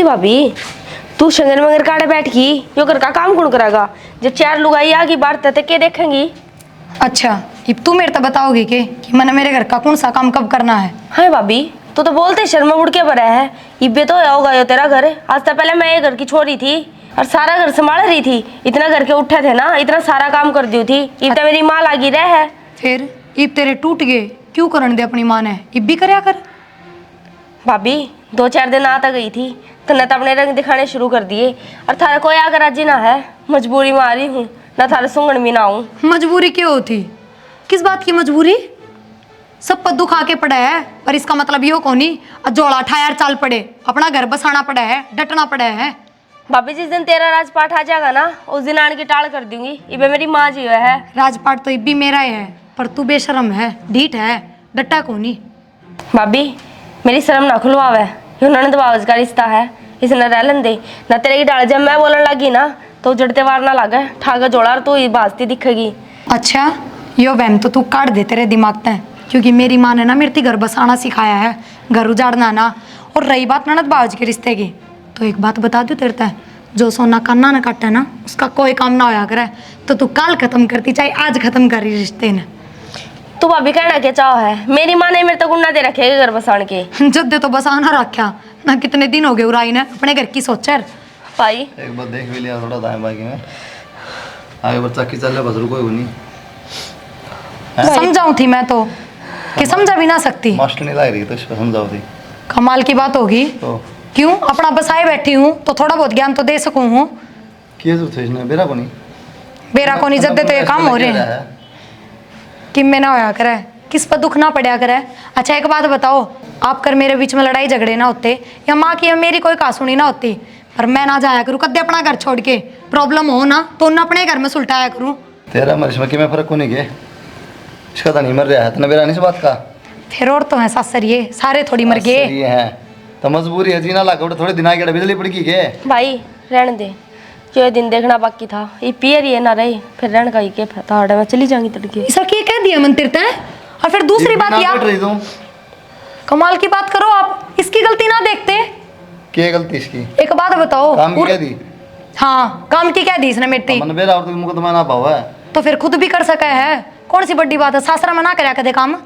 भाभी तू शंगर मगर काड़े बैठ की यो घर का काम कौन करेगा? जब चार लुगाई आगी बाहर ते के देखेंगी? अच्छा अब तू मेरे तो बताओगी कि मैंने मेरे घर का कौन सा काम कब करना है? हाँ भाभी तो बोलते शर्मा उड़ के भरा है। इब्बे तो होगा यो तेरा घर। आज तक पहले मैं ये घर की छोरी थी और सारा घर संभाल रही थी। इतना घर के उठे थे ना, इतना सारा काम कर दी थी। इब तो मेरी माँ लागी रह है। फिर इब तेरे टूट गए क्यों करन दे अपनी माँ ने? इब भी करया कर। भाभी 2-4 दिन आता गई थी तो न तो अपने रंग दिखाने शुरू कर दिए और थारा कोई आकर राजी ना है। मजबूरी में आ रही हूँ, ना थारे सुंगन में ना हूँ। मजबूरी क्यों होती? किस बात की मजबूरी? सब पद्दू खा के पड़ा है पर इसका मतलब यो कोनी जोड़ा ठायर चाल पड़े, अपना घर बसाना पड़ा है, डटना पड़ा है। भाभी जिस दिन तेरा राजपाट आ जाएगा ना उस दिन आने की टाल कर दूंगी। इबे मेरी माँ जी है। राजपाट तो इब भी मेरा ही है पर तू बेशरम है, ढीठ है, डट्टा कोनी। भाभी मेरी शर्म ना खुलवावे, ननद बावज का रिश्ता है, इसने रह लन दे ना। तेरे की डाल जब मैं बोलने लगी ना तो जड़ते वार ना लागे, ठागा जोड़ा तो ही बाजती दिखेगी। अच्छा यो वहम तो तू काट दे तेरे दिमाग में, क्योंकि मेरी माँ ने ना मेरे घर बसाना सिखाया है, घर उजाड़ना ना। और रही बात ननद बावज के रिश्ते की, तो एक बात बता दूं तेरे ते, जो सोना काना न काटे ना उसका कोई काम ना होया करे। तो तू कल खत्म करती चाहे आज खत्म कर रही रिश्ते ने। तू भाभी कहना क्या चाह है? मेरी माँ ने मेरे तो गुन्ना दे रखे घर बसान के। जब दे तो बसाना रखा ना, कितने दिन हो गए उराई ने अपने घर की सोचा भाई। एक बार देख भी लिया थोड़ा दाएं बाएं में आगे बच्चा की चल रहा बस रुको नहीं। समझाऊं थी मैं तो कि समझा भी ना सकती। मास्टर नहीं ला रही तो इसको समझाओ थी। कमाल की बात होगी तो क्यों अपना बसाए बैठी हूँ तो थोड़ा बहुत ज्ञान तो दे सकूं हूँ। किया तो इसने बेरा को नहीं बेरा को नहीं जब दे तो ये काम हो रहे हैं कि मैं ना होया करे, किस पर दुख ना पड़ा करे। अच्छा एक बात बताओ, आप कर मेरे बीच में लड़ाई झगड़े ना होते या माँ की या मेरी कोई कासुनी ना होती, पर मैं ना जाया करूँ कदे अपना घर छोड़ के। प्रॉब्लम हो ना तो उन्हें अपने घर में सुलटाया करूँ। तेरा मरिश में मैं फर्क को नहीं गए इसका तो नहीं मर रहा है तो बेरा नहीं से बात का। फिर और तो है सासर ये सारे थोड़ी मर गए है तो मजबूरी है जीना लगा थोड़े दिन आगे बिजली पड़ गई के भाई रहने दे, जो दिन देखना बाकी था ये पियर ये ना रही फिर रहने का ही के था। मैं चली जाऊंगी तड़के। ऐसा क्या कह दिया मंदिर तय? और फिर दूसरी बात यार, कमाल की बात करो आप, इसकी गलती ना देखते। क्या गलती इसकी? एक बात बताओ, काम की क्या दी? हाँ काम की क्या दी इसने मिट्टी? मन बेरा और तो मुकदमा ना पावा है तो फिर खुद भी कर सका है, कौन सी बड़ी बात है? सासरा में ना करया कदे काम।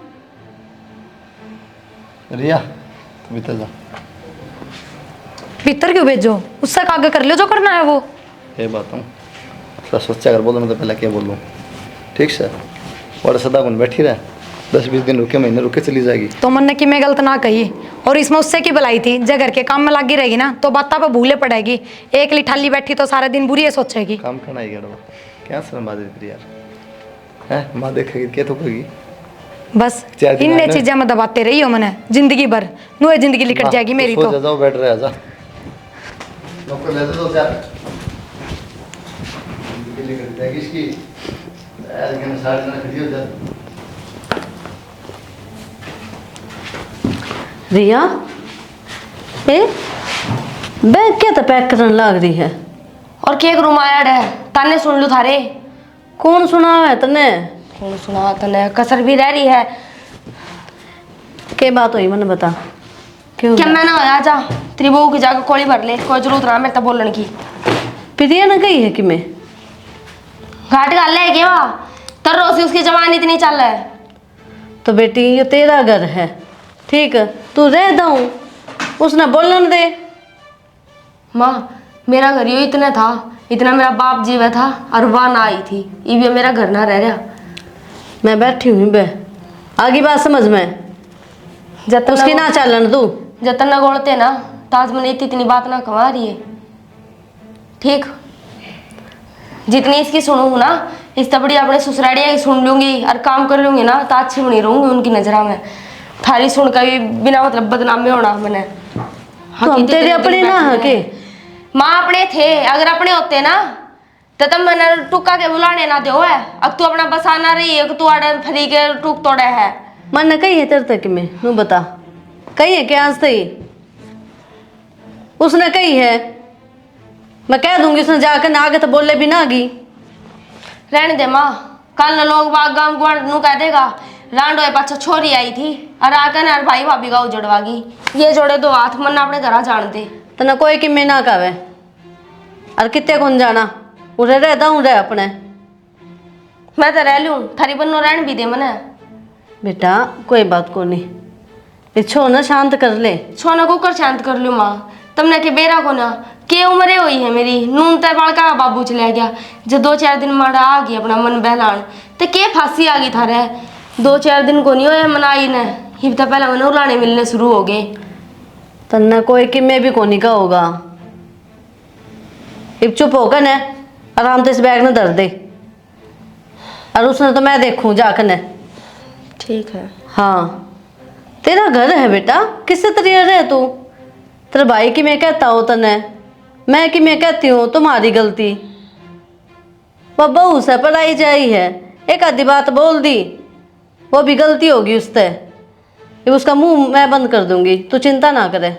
रिया भीतर जा। भीतर क्यों भेजो? उससे आगे कर लो जो करना है वो। ये बात हूँ थोड़ा सोचा कर बोलो, मैं तो पहले क्या बोलूँ। ठीक सर और सदा गुन बैठी रहे 10-20 दिन रुके, महीने रुके चली जाएगी। तो मन ने कि मैं गलत ना कही, और इसमें उससे की भलाई थी। जब घर के काम में लगी रहेगी ना तो बात पे भूले पड़ेगी। एक लिठाली बैठी तो सारे दिन बुरी सोचेगी। काम करना ही क्या शर्म बात है यार, है माँ देखेगी क्या थोपेगी। बस इन चीजें में दबाते रही हो मैंने जिंदगी भर, नुए जिंदगी लिकट जाएगी मेरी। तो जाओ बैठ रहे आजा नौकर ले दो यार जिंदगी लिकट जाएगी इसकी। यार कहने सारे जना खड़ी हो जा। रिया ए बैग क्या तो पैक करने लग रही है? और केक रुमाया है ताने सुन लू थारे। कौन सुना है तने? कौन सुना तने? कसर भी रह रही है। क्या बात हुई मैंने बता। क्यों क्या मैं ना होया जा तेरी बहू की जाकर कोली भर ले, कोई जरूरत ना मेरे तो बोलने की। प्रिया ने कही है कि मैं घाट गाल है क्या तर रोसी उसकी जवानी इतनी चल रहा है। तो बेटी ये तेरा घर है, ठीक है तू रह दाऊँ उसने बोलन दे। माँ मेरा घर यो इतना था, इतना मेरा बाप जीवा था और वह ना आई थी, ये मेरा घर ना रह रहा। मैं बैठी हुई बे, आगे बात समझ में जतन उसकी ना चलन तू जतन न गोलते ना ताज मैंने इतनी बात ना कमा रही है। ठीक जितनी इसकी सुनूंगी ना इस तबड़ी अपने ससुराड़िया की सुन लूंगी और काम कर लूंगी ना तो अच्छी बनी रहूंगी उनकी नजरा में। थारी सुन कर भी बिना मतलब बदनामी होना मैंने। तो हम तेरे अपने ना है के माँ अपने थे, अगर अपने होते ना तो तब मैंने टुक्का के बुलाने ना दो है। अब तू अपना बसाना रही है, तू आड़े फरी के टूक तोड़े है। मन कही है तेरे तक में नू बता कही है क्या आज तई? उसने कही है मैं कह दूंगी, उसने जाकर ना आगे तो बोले भी ना आगी। रहने दे माँ, कल न लोग बाग गांव गुआंढ नू कह देगा रांडो है पाछा छोरी आई थी और आकर ना भाई भाभी का उजड़वागी। ये जोड़े दो हाथ मन अपने घर जान दे। तना कोई किम्मे ना कावे और कितने कौन जाना उरे रहता हूँ रे अपने। मैं तो रह लूँ, थारी बनो रहन भी दे मने। बेटा कोई बात को नहीं, पिछो ना शांत कर ले। छोना को कर शांत कर लूँ माँ, तुमने के बेरा को ना के उम्र हुई है मेरी, नून तय बड़का बाबू चला गया, जो 2-4 दिन माड़ा आ गई अपना मन बहलान, तो के फांसी आ गई थारे। 2-4 दिन को नहीं होया मनाई ने, ही तो पहले मन उलाने मिलने शुरू हो गए। तन्ना कोई किम्मे भी कोनी का होगा। अब चुप होकर न आराम से इस बैग में धर दे, और उसने तो मैं देखूं जाकर न। ठीक है। हाँ तेरा घर है बेटा, किससे तरीका रहे तू। तेरे भाई की मैं कहता हूँ तने, मैं कि मैं कहती हूँ तुम्हारी गलती। बहू से पढ़ाई जाई है, एक आधी बात बोल दी, वो भी गलती होगी उससे। ये उसका मुंह मैं बंद कर दूंगी, तू चिंता ना करे,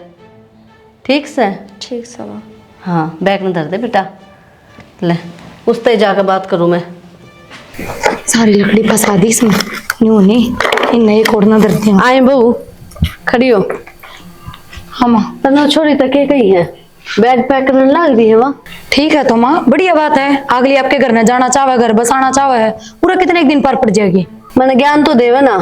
ठीक से। ठीक से माँ। हाँ बैग में धर दे बेटा, ले उससे जाकर बात करूँ मैं। सारी लकड़ी फंसा दी इसमें, यूं नहीं इन नए कोड़ना धरती हूँ। आए बहू खड़ी हो। हाँ माँ। तनो छोड़ी तक गई है, बैग पैक करने लग रही है वहाँ। ठीक है तो माँ, बढ़िया बात है। अगली आपके घर न जाना चाहे, घर बसाना चाहे, पूरा कितने एक दिन पर पड़ जाएगी। मैंने ज्ञान तो देवे ना,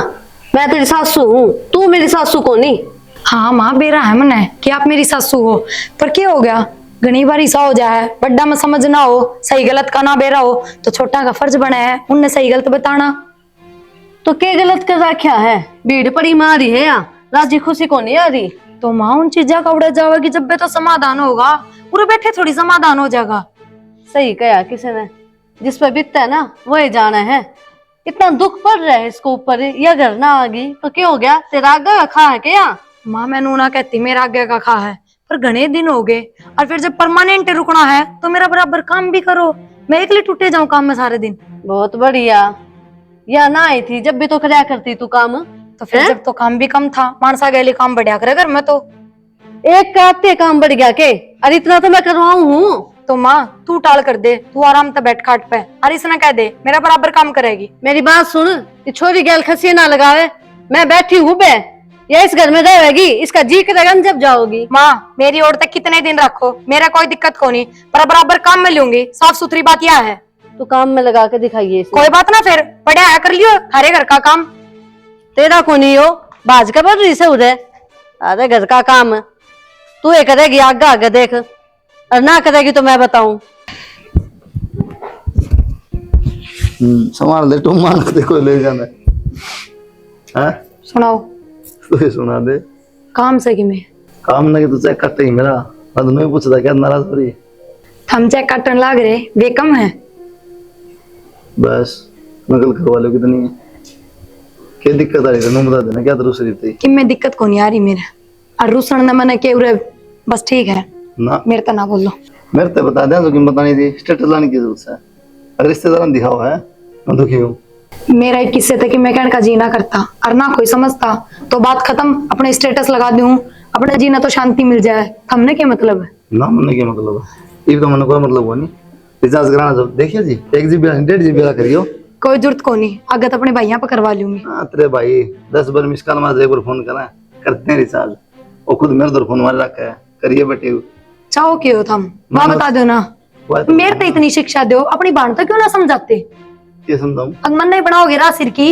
मैं तेरी सासू हूँ, तू मेरी सासू को नहीं। हाँ माँ, बेरा है मने कि आप मेरी सासू हो, पर क्या हो गया, घनी बार ऐसा हो जाए, बड्डा में समझ ना हो, सही गलत का ना बेरा हो, तो छोटा का फर्ज बना है उनने सही गलत बताना। तो क्या गलत कर रखा है, भीड़ पड़ी मारी है या राजी खुशी को नहीं आ रही। तो माँ उन चीजा का उड़ा जाएगी जब बे तो समाधान होगा, पूरे बैठे थोड़ी समाधान हो जाएगा। सही कहा किसी ने, जिस पे बीतता है ना वही जाना है। इतना दुख पड़ रहा है इसको ऊपर, या घर ना आ गई तो क्या हो गया, तेरा आगे खा है क्या। माँ मैं नूना कहती मेरा आगे का खा है, पर घने दिन हो गए, और फिर जब परमानेंट रुकना है तो मेरा बराबर काम भी करो, मैं अकेले टूटे जाऊं काम में सारे दिन। बहुत बढ़िया, या ना आई थी जब भी तो कराया करती तू काम। तो फिर जब तो काम भी कम था, मानसा गैली काम बढ़िया करे घर में, तो एक काते काम बढ़ गया के, अरे इतना तो मैं करवाऊं हूँ। तो माँ तू टाल कर दे, तू आराम से बैठ खाट पे, और इसने कह दे मेरा बराबर काम करेगी। मेरी बात सुन, ये छोरी गैल खसी ना लगावे, मैं बैठी हूँ बे, या इस घर में रहेगी, इसका जी करेगा जब जाओगी। माँ मेरी ओर तक कितने दिन रखो, मेरा कोई दिक्कत को नहीं, पर बराबर काम में लूंगी, साफ सुथरी बात यह है। तो काम में लगा के दिखाइए। कोई बात ना, फिर बढ़िया है, कर लियो हरे घर का काम। तेरा को नहीं हो, बाज का बढ़ रही से उधे, अरे घर का काम तू ये करेगी, आगे आगे देख, और ना करेगी तो मैं बताऊं। संभाल दे, तुम मान दे, कोई ले जाना है। सुनाओ। तो ये सुना दे काम से कि मैं काम ना कि तू चेक करते ही मेरा, मैं तो नहीं पूछता क्या नाराज हो रही। हम चेक काटने लाग रहे, वे कम है बस नकल करवा लो कितनी है, क्या दिक्कत आ रही है बता देना, क्या दूसरी थी कि मैं दिक्कत को नहीं आ रही मेरे, और रूसण न मैंने के उरे बस ठीक है ना, मेरे तो ना बोलो। मेरे तो बता दें तो क्यों बतानी थी, स्टेटस लाने की जरूरत है, अगर रिश्तेदार दिखाओ है मैं दुखी हूँ। मेरा एक किस्से था कि मैं कहने का जीना करता और ना कोई समझता, तो बात खत्म, अपने स्टेटस लगा दूं, अपने जीना तो शांति मिल जाए, हमने क्या मतलब है। ना मनने क्या मतलब है, ये तो मन कोई मतलब हुआ नहीं। रिचार्ज कराना जब देखिए जी 1 GB 1.5 GB का करियो, कोई जरूरत को नहीं, आगे तो अपने भैया पे करवा लूंगी। हाँ तेरे भाई 10 बार मिस कॉल मार, एक बार फोन करा करते हैं रिचार्ज, और खुद मेरे दर फोन मार रखा है, करिए बेटे चाहो क्यों थम वहाँ बता दो ना, मेरे तो इतनी शिक्षा दो, अपनी बाण तो क्यों ना समझाते। क्या समझाऊं, अगमन नहीं बनाओगे रा सिर की।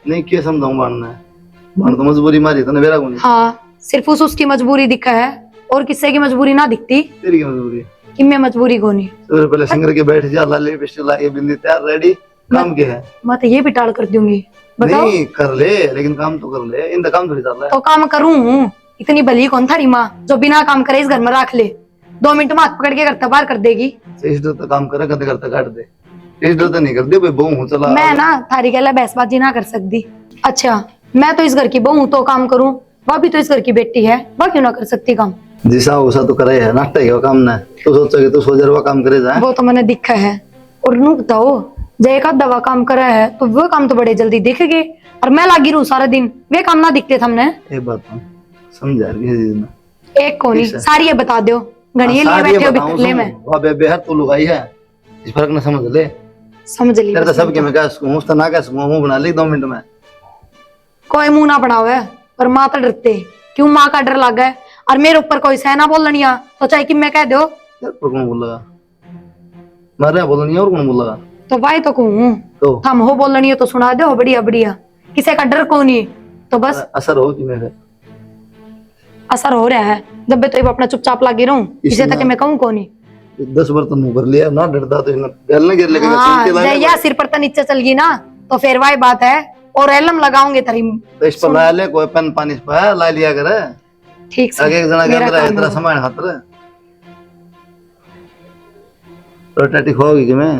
नहीं क्या समझाऊं, बाण तो मजबूरी मारी तो मेरा को नहीं। हाँ सिर्फ उसकी मजबूरी दिखा है, और किसी की मजबूरी ना दिखती। तेरी क्या मजबूरी है, कि मैं मजबूरी को नहीं। तो पहले सिंगर के बैठ जा, लाले पिस्टल लाके बिंदी तैयार रेडी, काम क्या है। मैं तो ये भी टाल कर दूंगी, बताओ। नहीं कर ले, लेकिन काम तो कर ले, इनका काम थोड़ी चल रहा है। तो काम करूं, इतनी भली कौन थारी माँ जो बिना काम करे इस घर में रख ले, 2 मिनट में हाथ पकड़ के करता बाहर कर देगी। इस डर तो काम करे, करते करते काट दे, इस डर तो नहीं कर दे भाई, बहू हूँ चला। मैं ना थारी के लिए बहसबाजी ना कर सकती। अच्छा मैं तो इस घर की बहू तो काम करूं, वह भी तो इस घर की बेटी है, वह क्यों ना कर सकती काम। जिसा वैसा तो करे है, नाटक है काम ना, तो सोचोगे तो 100 रुपया काम करे जाए। वो तो मैंने दिखा है, और नू बताओ जय एक दवा काम करा है तो वो काम तो बड़े जल्दी दिख गए, और मैं लागी रहूं सारा दिन, वे काम ना दिखते हमने। एक बात समझा रही है, एक को नहीं सारी ये बता दो, घड़िए लिए बैठे हो बिखरले में। वाह बेहद तो लुगाई है, इस फर्क न समझ ले, समझ ली तेरे तो सबके मैं कह सकूं, तो ना कह सकूं, मुंह बना ले 2 मिनट में। कोई मुंह ना बनाओ है, पर माँ तो डरते क्यों, माँ का डर लगा है, और मेरे ऊपर कोई सहना बोलनिया तो चाहे कि मैं कह दो यार पर कौन बोलेगा? मैं रहा बोल नहीं और कौन बोलेगा? तो भाई तो कहूँ तो हम हो बोलनी तो सुना दो बढ़िया बढ़िया, किसी का डर को नहीं। तो बस असर हो कि मेरे असर हो रहा है, जब भी तो अपना चुपचाप लगी रहूं इसे तक मैं कहूँ को नहीं। 10 बर्तन मुंह भर लिया ना, डरता तो गल गिर लगेगा। हाँ चलते लागे जया सिर पर तो नीचे चल गई ना तो फिर वही बात है, और एलम लगाऊंगे तरी तो इस पर ला ले कोई पेन पानी पे ला लिया करे। ठीक से आगे एक जना मेरा गंद रहा है काम तेरा हो। सामान हाथ रे रोटी खोगी कि मैं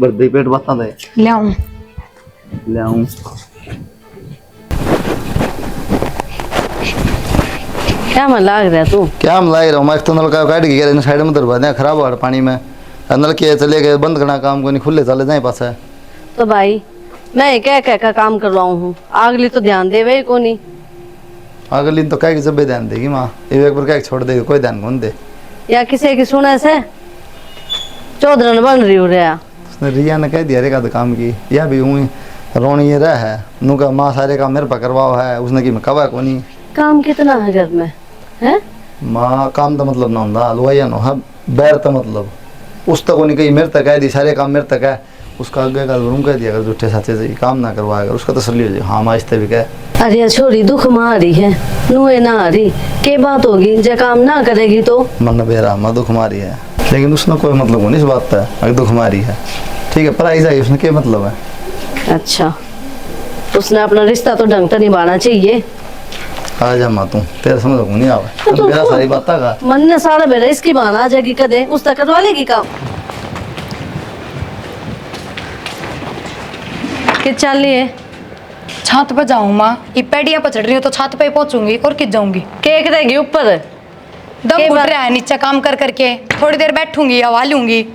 बर्दे पेट बता दे ले आऊं। ले आऊं। क्या मन लाग रहा है तू? क्या हम लाई रहा हूँ? मैं तो नल का काट के साइड में दरवा दें, खराब हो पानी में नल के चले गए, बंद करना काम को नहीं, खुले चले जाए पास है। तो भाई मैं क्या क्या का काम करवाऊँ हूँ, अगली तो ध्यान देवे को नहीं। अगली तो कह जब भी ध्यान देगी माँ, एक बार कह छोड़ देगी, कोई ध्यान कौन दे। या किसी की सुने से चौधरन बन रही हो रहा। उसने रिया ने कह दिया रे का काम की, या भी ऊँ रोनी ये रहा है नू का माँ सारे काम मेरे पर करवाओ है, उसने की मैं कवा को नहीं। काम कितना है घर में है? माँ काम तो मतलब ना होता हलवाइया नो, हाँ बैर तो मतलब उस तक नहीं कही मेरे तक है दी, सारे काम मेरे तक है, उसका आगे का रूम कह दिया अगर झूठे साथे से काम ना करवाएगा उसका तसल्ली हो जाए। हाँ मास्ते भी कह अरे छोरी दुख मारी है, नुए ना आ रही के बात होगी जे काम ना करेगी तो। मन बेरा मैं दुख मारी है, लेकिन उसने कोई मतलब नहीं इस बात का, अगर दुख मारी है ठीक है पर आई जाए उसने क्या मतलब है। अच्छा उसने अपना रिश्ता तो ढंग से निभाना चाहिए। आ जा माँ तू, तेरा समझ को नहीं आवे तो मेरा सारी बात का मन ने सारा बेरा इसकी बहाना आ जाएगी, कदे उस तक करवा लेगी काम। कि चलिए छत पे जाऊं माँ, ये पेड़ियां पर चढ़ रही हूँ तो छत पे पहुंचूंगी और किस जाऊंगी। केक रहेगी ऊपर दम के घुट बात- रहा है नीचे काम कर करके, थोड़ी देर बैठूंगी हवा लूंगी।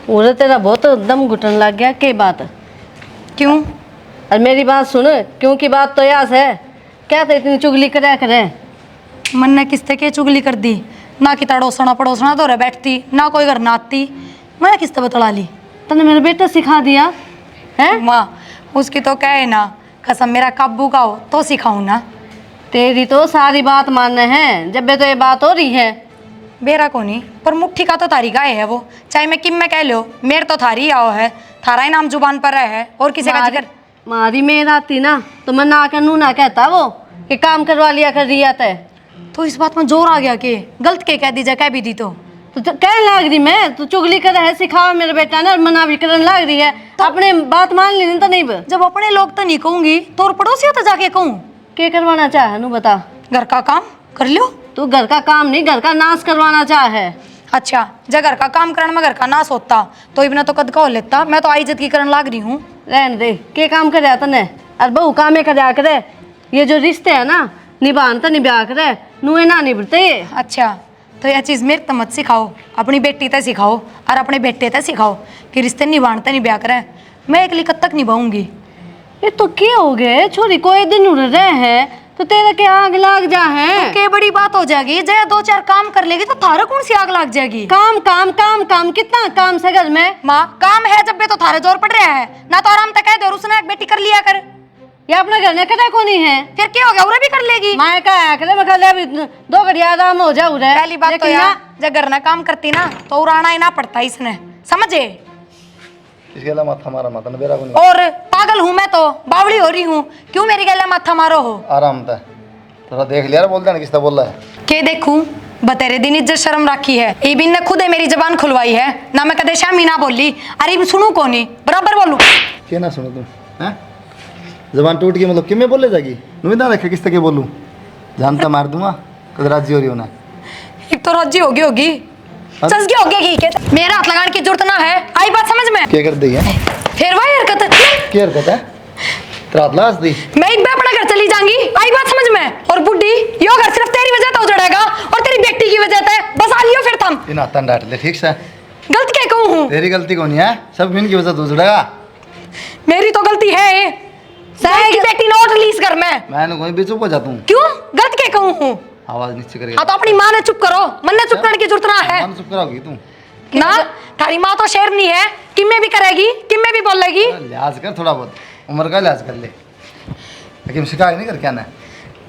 उरे तेरा बहुत दम घुटन लग गया के बात। क्यों? और मेरी बात सुन, क्योंकि बात तो याद है, क्या तो इतनी चुगली करे करे। मन ने किसते के चुगली कर दी, ना कि तड़ोसना पड़ोसना तो रह बैठती, ना कोई घर नाती, मैं किसते बतला ली। तने मेरा बेटा सिखा दिया है? माँ उसकी तो कहे ना कसम मेरा काबू का हो तो सिखाऊं ना। तेरी तो सारी बात मानने हैं, जब भी तो ये बात हो रही है। बेरा को नहीं पर मुट्ठी का तो तारी गाय है वो, चाहे मैं किम में कह लो, मेरे तो थारी आओ है, थारा ही नाम जुबान पर है और किसी का जिक्र। मारी मेर आती ना तो मैं ना कर नू ना कहता वो कि काम करवा लिया कर रिया तय। तो इस बात में जोर आ गया कि गलत के कह दीजिए, कह भी दी तो कहने लाग रही मैं, तू चुगली कर है, सिखाओ मेरे बेटा ने, मना भी करने लाग रही है तो अपने बात मान ली तो नहीं बे। जब अपने लोग तो नहीं कहूंगी तो और पड़ोसियों तो जाके कहूँ। क्या करवाना चाहे नू बता। घर का काम कर लो। तू घर का काम नहीं, घर का नाश करवाना चाहे। अच्छा जब घर का काम करने में घर का नाश होता तो इबना तो कद का हो लेता, मैं तो आई इज्जत की करन लाग रही हूँ। रहने दे, के काम कर तने और बहु कामे कर करे। ये जो रिश्ते है ना निभान तो निभा करे, नुए ना निभते। अच्छा तो यह चीज़ मेरे तो मत सिखाओ, अपनी बेटी तक सिखाओ और अपने बेटे तक सिखाओ कि रिश्ते निभाते नहीं ब्याह करें। मैं अगली कद तक निभाऊंगी। ये तो क्या हो गए छोरी, कोई दिन उड़ रहे हैं तो तेरा क्या आग लाग जा है? तो के बड़ी बात हो जाएगी, जया 2-4 काम कर लेगी तो थारा कौन सी आग लग जाएगी। काम काम काम काम कितना काम से घर में। माँ काम है जब भी तो थारे जोर पड़ रहा है ना, तो आराम तक कह दे उसने एक बेटी कर लिया कर। ये अपना घर में करे को नहीं है, फिर क्या हो गया, उरे भी कर लेगी। मैं क्या करे, मैं कल अभी 2 घड़िया आराम हो जाऊ रे। पहली बात तो यार जब घर ना काम करती ना तो उड़ाना ही ना पड़ता इसने, समझे। इसके अलावा माथा मारा माता बेरा को नहीं। और पागल हूँ मैं तो, बावड़ी हो रही हूँ, क्यों मेरी गला माथा मारो हो। आराम था थोड़ा देख लिया बोल देना किसका बोल रहा है। के देखूं बतेरे दिन इज्जत शर्म राखी है, इबिन ने खुद है मेरी जबान खुलवाई है ना, मैं कदे शामी ना बोली। अरे सुनू को नहीं बराबर बोलू। क्या ना सुनो तुम हैं? जबान टूट गई मतलब कि मैं बोले जाएगी नुविदा रखे किस तक बोलूँ, जानता मार दूंगा कद राजी हो रही होना। एक तो राजी होगी सजगी होगी कि मेरा हाथ लगाने की जरूरत ना है, आई बात समझ में। क्या कर दी है? फिर वही हरकत क्या हरकत है? रात लाश दी मैं एक बार अपना घर चली जाऊंगी, आई बात समझ में। और बुड्ढी यो घर सिर्फ तेरी वजह से उजड़ेगा और तेरी बेटी की वजह से, बस आ लियो फिर तुम। इन हाथन डांट ले ठीक से। गलत क्या कहूँ हूँ, तेरी गलती कौन है? सब इनकी वजह से उजड़ेगा। मेरी तो गलती है, सारे की बेटी नोट रिलीज कर मैं कोई भी चुप हो जाता हूँ। क्यों गलत क्या कहूँ हूँ। आवाज नीचे करके हाँ तो अपनी माँ ने चुप करो, मन ने चुप करने की जरूरत ना है मन चुप कराओगी तू ना। थारी माँ तो शेर नहीं है, किम में भी करेगी किम में भी बोलेगी। लिहाज कर थोड़ा बहुत, उम्र का लिहाज कर ले, लेकिन शिकायत नहीं कर क्या ना।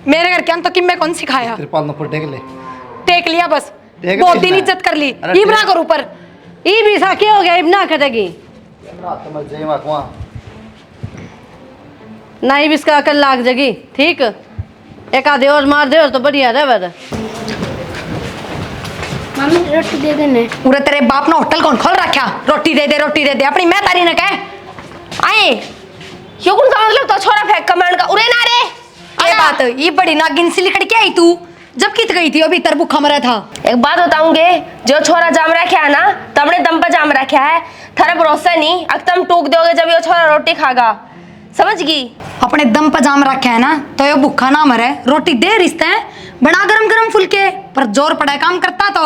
मेरे घर के अंत तो किम्मे कौन सिखाया? तेरे पाल न टेक ले। टेक लिया बस, टेक बहुत लिया। दिन इज्जत कर ली। अरे इब ना टेक- करो ऊपर। ई भी साके हो गया, इब ना करेगी रात में जय मां कुआं। ना, इब इसका अकल लाग जगी। ठीक, एक आधे और मार दे और तो बढ़िया रहे वर। मम्मी रोटी दे देने। पूरे तेरे बाप ने होटल कौन खोल रखा? रोटी दे दे, रोटी दे दे। अपनी मैं तारी न कह। आए यो कौन का मतलब तो छोरा फेंक कमांड का उरे ना रे। ये बात ये बड़ी नागिन सी लिखड़ के आई तू। जब कित गई थी अभी तर भूखा मरा था। एक बात बताऊंगे, जो छोरा जाम रखा है ना तमने दम पर जाम रखा है। थारा भरोसा नहीं, अक्तम टूक दोगे जब ये छोरा रोटी खागा, समझ गई? अपने दम पर जाम रखा है ना तो ये भूखा ना मरे। रोटी दे रिश्ते हैं बना गरम गरम फुलके, पर जोर पड़ा काम करता तो।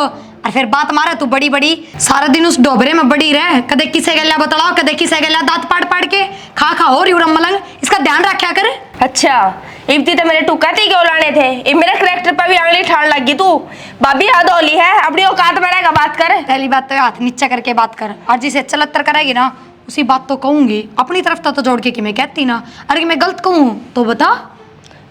और फिर बात मारा तू बड़ी बड़ी, सारा दिन उस डोबरे में बड़ी रहे। कदे किसे गल्या बतलाओ, कदे किसे गल्या दांत पाड़ के खा खा हो रिउरम मलंग। इसका ध्यान रखा कर। अच्छा इब्ती तो मेरे टुकाती क्यों लाने थे? इब मेरे करेक्टर पर भी आंगली ठाड़ लगी तू। भाभी याद होली है, अपनी औकात में रहेगा बात कर। पहली बात तो हाथ नीचा करके बात कर, और जिसे चलत्तर करेगी ना उसी बात तो कहूंगी। अपनी तरफ तो जोड़ के कि मैं कहती ना, अरे कि मैं गलत कहूँ तो बता।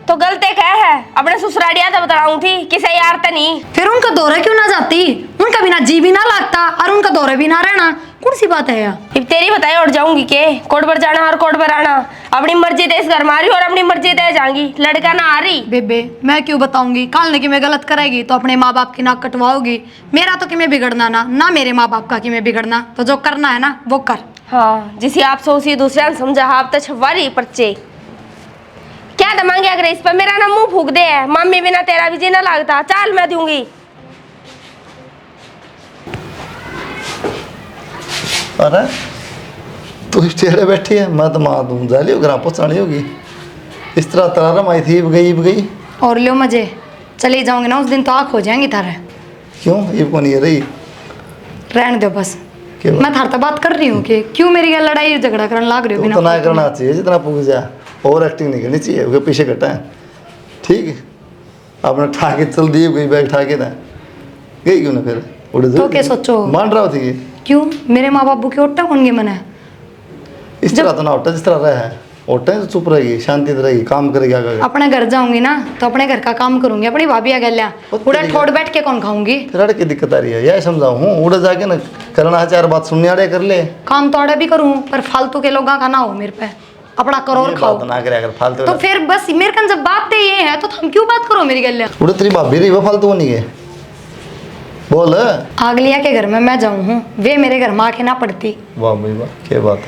तो गलते क्या है? अपने ससुरालिया तो बताऊं थी, किसे यार तो नहीं। फिर उनका दौरे क्यों ना जाती? उनका बिना जी भी ना लगता और उनका दौरे भी ना रहना, कौन सी बात है यार? इब तेरी बताई और जाऊंगी के कोट पर जाना और कोट पर आना। अपनी मर्जी दे इस घर मारी और अपनी मर्जी दे जाऊंगी। लड़का ना आ रही बेबे मैं क्यों बताऊंगी? काल ने कि मैं गलत करेगी तो अपने माँ बाप की नाक कटवाओगी। मेरा तो कि मैं बिगड़ना ना मेरे माँ बाप का कि मैं बिगड़ना। तो जो करना है ना वो कर। हाँ जिसे आप सोची दूसरा ने समझा, आप तो छवारी पर्चे क्या दमांगे अगर इस पर मेरा ना मुंह फूक दे है। मम्मी बिना तेरा भी जीना लगता, चाल मैं दूंगी। अरे तू इस चेहरे बैठी है, मैं तो माँ दूँ जाली हो घर पहुँचानी होगी। इस तरह तरारम आई थी, इब गई। और लो मजे, चले जाऊंगे ना उस दिन तो आँख हो जाएंगी थारे। क्यों इब को नहीं रही? रहने दो बस। क्यों? मैं थार तो बात कर रही हूँ कि क्यों मेरी गल लड़ाई झगड़ा करने लाग रही हो तू बिना तो ना फालतू करना में। चाहिए जितना पूछ जा, और एक्टिंग नहीं करनी चाहिए। उसके पीछे कटा है ठीक है, आपने ठा के चल दी गई, बैग ठा के था गई क्यों ना फिर उड़ तो क्या सोचो? मान रहा थी क्यों मेरे माँ बाबू की ओट्टा होंगे मने? इस तरह तो ना ओटा जिस तरह रहा है। ओटा तो चुप रहेगी, शांति से रहेगी, काम करेगी आगे। अपने घर जाऊंगी ना तो अपने घर का काम करूंगी। अपनी भाभी आ गया उड़ा ठोड़ बैठ के कौन खाऊंगी? फिर अड़े की दिक्कत आ रही है, यह समझाऊँ हूँ उड़ जाके ना करना है, चार बात सुनने अड़े कर ले। काम तो अड़ा भी करूँ पर फालतू के लोगों का ना हो मेरे पे। अपना करो और ये खाओ। बात ना करे अगर फालतू तो फिर बस मेरे कन जब बात तो ये है तो हम क्यों बात करो मेरी गल? उड़ तेरी भाभी रही वो फालतू नहीं है बोल। आगलिया के घर में मैं जाऊँ हूँ, वे मेरे घर में आके ना पड़ती। वाह भाई वाह, क्या बात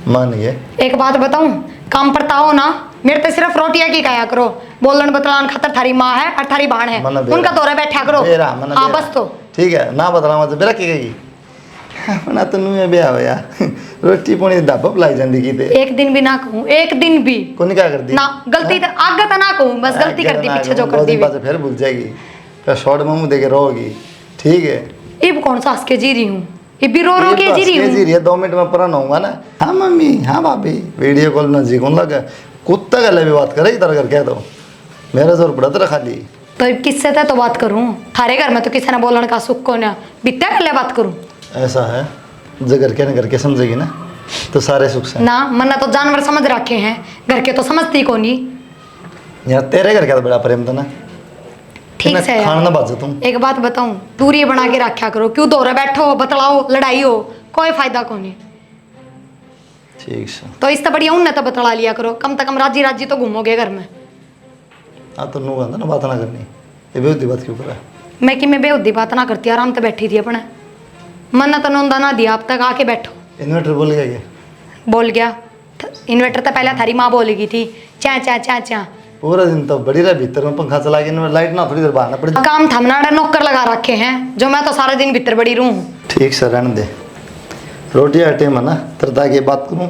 मान गए। एक बात बताऊं, काम पर ताओ ना मेरे तो सिर्फ रोटियां की खाया करो। बोलन बतलान खातर थारी माँ है और थारी बहन है, मना बेरा। उनका दौरा बैठा करो। बेरा, मना हाँ बेरा। बस तो ठीक है ना बतला मत बेरा की गई अपना तो नुए ब्याह होया रोटी पानी ढाबा लाई जाती की ते एक दिन भी ना कहूँ, एक दिन भी कोनी क्या कर दी ना। गलती तो आगे तो ना कहूँ, बस गलती कर दी पीछे जो कर दी। बाद फिर भूल जाएगी, फिर शॉर्ट में मुंह देके रहोगी ठीक है। इब कौन सा हंस के जी रही हूँ? इब भी रो के जी रही हूँ। जी रही है 2 मिनट में पुराना होऊंगा ना। हाँ मम्मी, हाँ भाभी, वीडियो कॉल में जी कौन लगा कुत्ता गले भी बात करे इधर कर कह दो मेरा जोर पड़ा तेरा खाली। तो इब किससे तो बात करूँ? थारे घर में तो किसी ने बोलन का सुख को ना बित्ता कर ले बात करूँ। ऐसा है जो घर के ना घर के समझेगी ना तो सारे सुख से ना मन्ना तो जानवर समझ रखे हैं, घर के तो समझती को नहीं। यार तेरे घर का तो बड़ा प्रेम था ना। ठीक से खाना ना यार बाजू तुम एक बात बताऊं, दूरी बना के रखा करो। क्यों दौरे बैठो बतलाओ लड़ाई हो, कोई फायदा को नहीं। ठीक से। तो इससे बढ़िया उन्हें तो बतला लिया करो, कम से कम राजी राजी तो घूमोगे घर में। हाँ तो नू कहता ना बात ना करनी, ये बेहूदी बात क्यों करा। मैं कि मैं बेहुदी बात ना करती, आराम से बैठी थी अपने। मन तो नौंदा ना दिया, अब तक आके बैठो। इन्वर्टर बोल गया क्या? बोल गया। इन्वर्टर तो पहले थारी माँ बोलेगी थी चा चा चा चा। पूरा दिन तो बड़ी रहा भीतर में पंखा चला के इन्वर्टर लाइट ना थोड़ी देर बाहर ना पड़ी। काम थमना नौकर लगा रखे हैं जो मैं तो सारा दिन भीतर बड़ी रहूं। ठीक से रहने दे, रोटी आटे में ना तर ताकि बात करूँ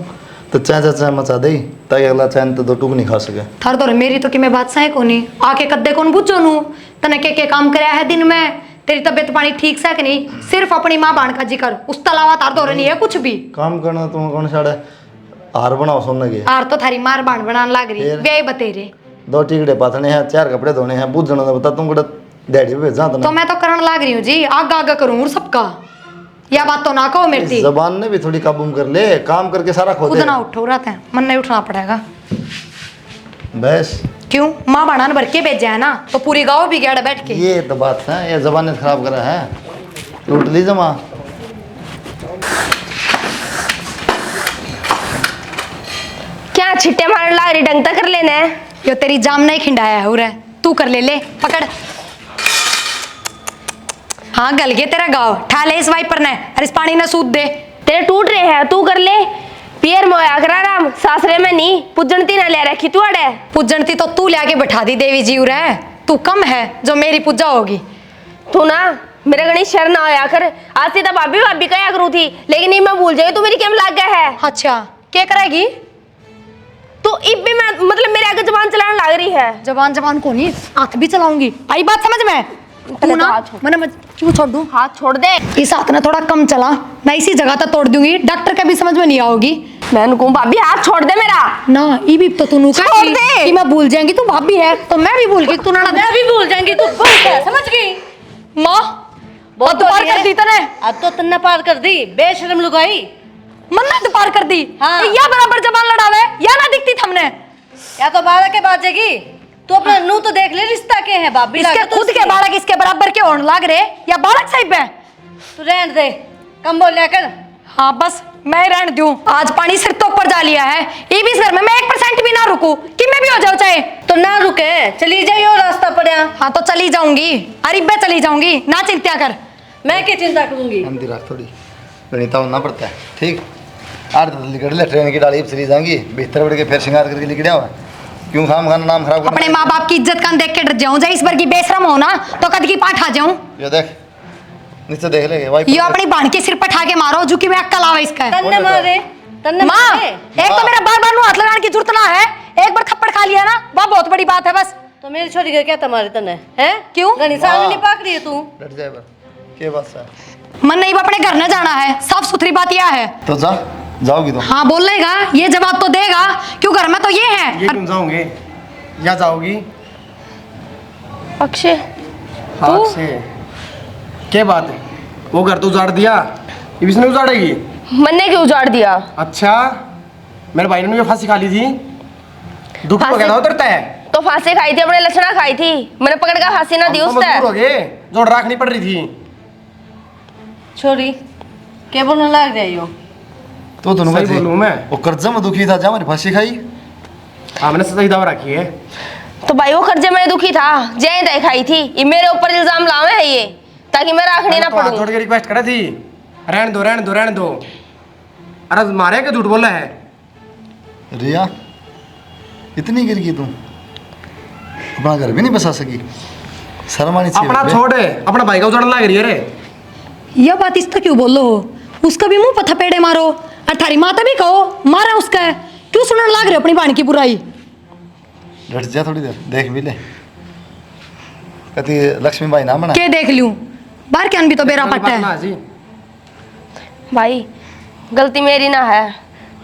तो चाय चाय मचा दे ताकि अगला चाय तो 2 टूक नहीं खा सके। थार तो मेरी तो कि मैं बात सहे को नहीं आके कद्दे कौन बुझो नू तने के काम कराया है दिन में। तेरी तबीयत पानी ठीक से कि नहीं? सिर्फ अपनी माँ बाण का जिक्र, उस अलावा तार तो नहीं है कुछ भी। काम करना तुम कौन साढ़े हार बनाओ सोने के। आर तो थारी मार बाण बनाने लाग रही फिर? वे बतेरे। 2 टिकड़े पाथने हैं, 4 कपड़े धोने हैं, बुझ जाना बता तुम कड़ा डैडी पे भेजा तो था मैं तो करने लाग रही हूँ जी, आग आग करूँ और सबका। या बात तो ना कहो मेरी। जबान ने भी थोड़ी काबू में कर ले, काम करके सारा खो खुद दे ना उठो रहते हैं, मन नहीं उठना पड़ेगा। बस क्यों माँ बनान भर के भेजा है ना, तो पूरी गाँव भी गया बैठ के। ये तो बात है, ये जबान खराब करा है, लूट ली जमा। क्या छिट्टे मारने लग रही, ढंग तक कर लेना है। यो तेरी जाम नहीं खिंडाया है उरे, तू कर ले पकड़। हाँ गल गए तेरा गाँव, ठा ले इस वाइपर ने और इस पानी ने सूद दे। तेरे टूट रहे हैं, तू कर ले। पियर मोया करा राम, सासरे में नहीं पुजनती ना ले रखी तू अड़े। पूजनती तो तू ले आके बैठा दी देवी जी उरे, तू कम है जो मेरी पूजा होगी। तू ना मेरे गणी शर ना होया कर। आज से तो भाभी भाभी कया करू थी, लेकिन नहीं मैं भूल जाई तू मेरी केम लाग गया है। अच्छा क्या करेगी तू इब भी मैं मतलब मेरे आगे जबान चलाने लग रही है। जबान जबान को नहीं, हाथ भी चलाऊंगी, आई बात समझ में। तू ना मैंने क्यों छोड़ दूं, हाथ छोड़ दे। इस हाथ ने थोड़ा कम चला, मैं इसी जगह तक तोड़ दूंगी, डॉक्टर का भी समझ में नहीं आओगी। मैं कहूँ भाभी हाथ छोड़ दे मेरा। ना ये भी तो तू छोड़ दे। कि मैं भूल जाएंगी, तू भाभी है तो मैं भी भूल गई, तू ना मैं भी भूल जाएंगी, तू भूल गया, समझ गई। माँ बहुत पार कर दी तने, अब तो तन्ने पार कर दी, बेशरम लुगाई। मन्नत तो पार कर दी। हाँ। या बराबर जबान लड़ावे या ना दिखती थमने। या तो बारह के बाजेगी, तू अपना नू तो देख ले, रिश्ता के है भाभी इसके लागे तो खुद के उसकी। बालक इसके बराबर के होने लाग रहे या बालक साहिब है। तू रहने दे, कम बोल लिया कर। हाँ बस मैं रहने दूं, आज पानी सिर तो ऊपर जा लिया है, ये भी इस घर में मैं 1% भी ना रुकूं कि मैं भी हो जाऊं चाहे। तो ना रुके, चली जाइयो, रास्ता पड़ा। हाँ तो चली जाऊंगी, अरे मैं चली जाऊंगी, ना चिंता कर। मैं क्या चिंता करूंगी। अंधी रात थोड़ी गणिता होना पड़ता है, ठीक। आठ दस लिकड़ ले, ट्रेन की डाली चली जाएंगी, बेहतर बढ़ के फिर श्रृंगार करके लिकड़ा हुआ, क्यों खाम खाना नाम खराब अपने माँ बाप की इज्जत कान देख के डर जाऊं, जाए इस बार की बेशरम हो ना तो कद की पाठ आ जाऊं। ये देख नीचे देख ले भाई, यो अपनी बहन के सिर पर ठा के मारो, जो कि मैं अक्कल आवा इसका। तन्ने मारे, तन्ने माँ मारे। एक तो मेरा बार बार नु हाथ लगाने की जरूरत ना है, एक बार थप्पड़ खा लिया ना वह बहुत बड़ी बात है बस। तो मेरी छोरी का क्या तुम्हारे तन्ने है, क्यों? गणी सामने नहीं पाक रही है तू। डट जाए बस, के बात है। मन नहीं अपने घर न जाना है, साफ सुथरी बात यह है। तो जा, जाओगी तो हाँ बोलेगा, ये जवाब तो देगा, क्यों घर में तो ये है। ये क्यों जाओगे या जाओगी? अक्षय हाँ से क्या बात है, वो घर तो उजाड़ दिया, ये भी इसने उजाड़ेगी। मन्ने क्यों उजाड़ दिया? अच्छा मेरे भाई ने भी फांसी खा ली थी, दुख फांसी- वगैरह उतरता है। तो फांसी खाई थी, अपने लक्षणा खाई थी, मैंने पकड़ कर फांसी ना दी हम तो उसने। मजबूर हो गए, जोड़ रखनी पड़ रही थी। छोरी क्या बोलने लग रही हो। तो दोनों सही बोलूं मैं? वो कर्जा में दुखी था, जा मेरी फांसी खाई। हाँ मैंने सही दवा रखी है। तो भाई वो कर्जे में दुखी था, जय दही खाई थी, ये मेरे ऊपर इल्जाम लावे है ये, ताकि मैं राखनी ना तो हाथ पड़ूं। जोड़ के रिक्वेस्ट करा थी, रहने दो रहने दो रहने दो। अरे मारे के झूठ बोल रहा है। रिया इतनी गिर गई तू, अपना घर भी नहीं बसा सकी, शर्म आनी चाहिए अपना बे। छोड़, अपना भाई का उजाड़ने लग रही है रे। यह बात इस तक क्यों बोलो हो, उसका भी मुंह पर थपेड़े मारो, और थारी माता भी कहो मारा उसका है, क्यों सुनने लाग रहे हो अपनी बहन की बुराई। डट जा थोड़ी देर, देख भी ले, कति लक्ष्मी बाई ना बना। के देख लूं, बाहर के अन भी तो बेरा पट्टा है। हाँ जी, भाई गलती मेरी ना है,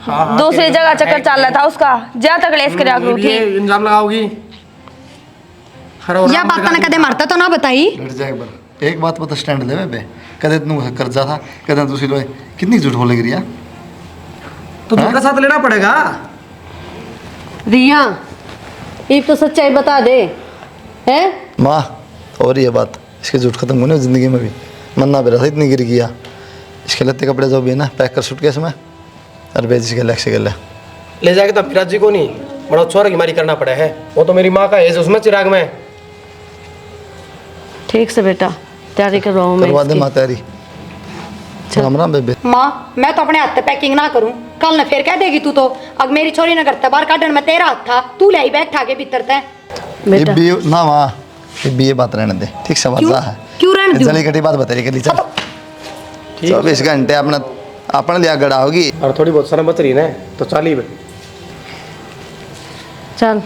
हाँ, दूसरी तेरी जगह है चक्कर कि- चल रहा था उसका, जा तक लेस कर ये भी ये इल्जाम लगाओगी। यह बात ना कदे मारता तो ना बताई। डट जा एक बार, एक बात पर स्टैंड ले बे, कदे तू कर्जा था, कदे दूसरी लोए, कितनी झूठ बोलेगी रिया। तो दूसरा साथ लेना पड़ेगा। रिया ये तो सच्चाई बता दे, हैं। माँ और ये बात, इसके झूठ खत्म होने जिंदगी में भी मन्ना बेरा था, इतनी गिर गया। इसके लत्ते कपड़े जो भी है ना पैक कर सूटकेस में, और भेज इसके लक्ष्य के लिए ले जाके तो फिराज जी को नहीं, बड़ा छोरा की मारी करना पड़ा है। वो तो मेरी माँ का है उसमें चिराग में। ठीक से बेटा, तैयारी कर रहा हूँ मैं करवा दे इसकी। माँ तैयारी। राम राम बेबे। माँ मैं तो अपने हाथ पे पैकिंग ना करूं, कल न फिर कह देगी तू तो अब मेरी छोरी न करता, बाहर काटन में तेरा हाथ था, तू ले आई बैग ठा के भीतर ते। ये भी ना माँ, ये भी ये बात रहने दे, ठीक से क्यों? मजा है। क्यों रहने दूं? जली कटी बात बता रही, चल 24 घंटे अपना अपने लिया गड़ा होगी। और थोड़ी बहुत शर्म बच रही है ना, तो चाली चल